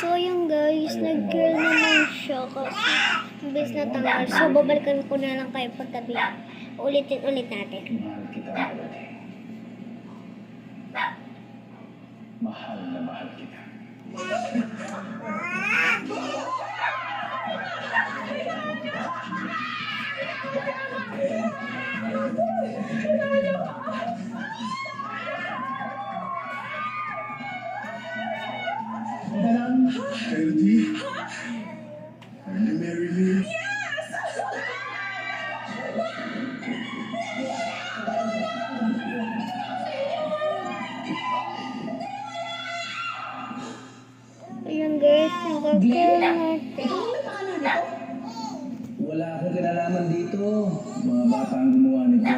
So, ayun guys, nag-girl naman siya kasi imbes na tanggal. So, babalikan ko na lang kayo paggabi. Ulitin ulit natin. Mahal kita, Melody. Mahal na mahal kita. Melody, will you marry me? Ayun guys, nag-girl natin. Wala akong kinalaman dito. Mga bata ang gumawa nito.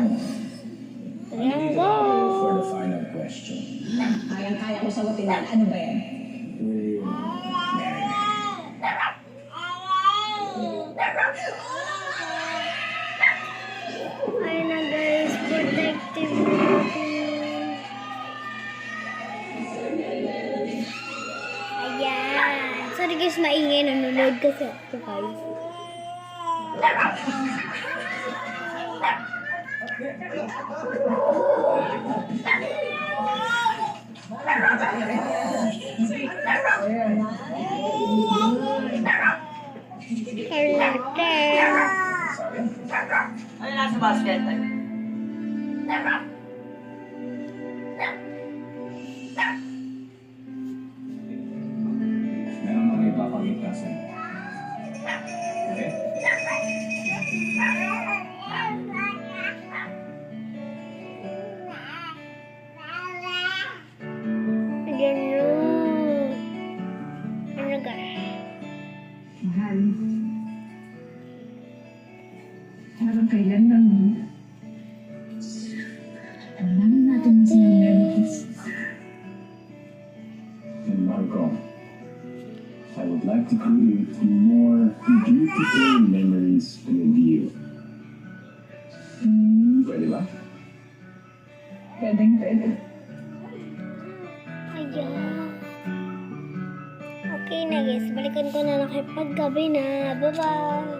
Ayan Dito go. na ako for the final question. Kayang-kaya ko sagutin yan. Ano ba yan? Will you marry me? Ayun na guys, protective natin. Ayan. Sorry guys, maingay. Nanonood kasi ako guys. Ano nasa basket? Meron akong ipapakita sa'yo. Okay? Ayan na. Ano guys? Mahal. Parang kailan lang alam natin sa memories. And Marco, I would like to create more beautiful memories with you. Pwede ba? Pwede. Ayan. Okay na guys, balikan ko na lang kayo paggabi na. Bye-bye!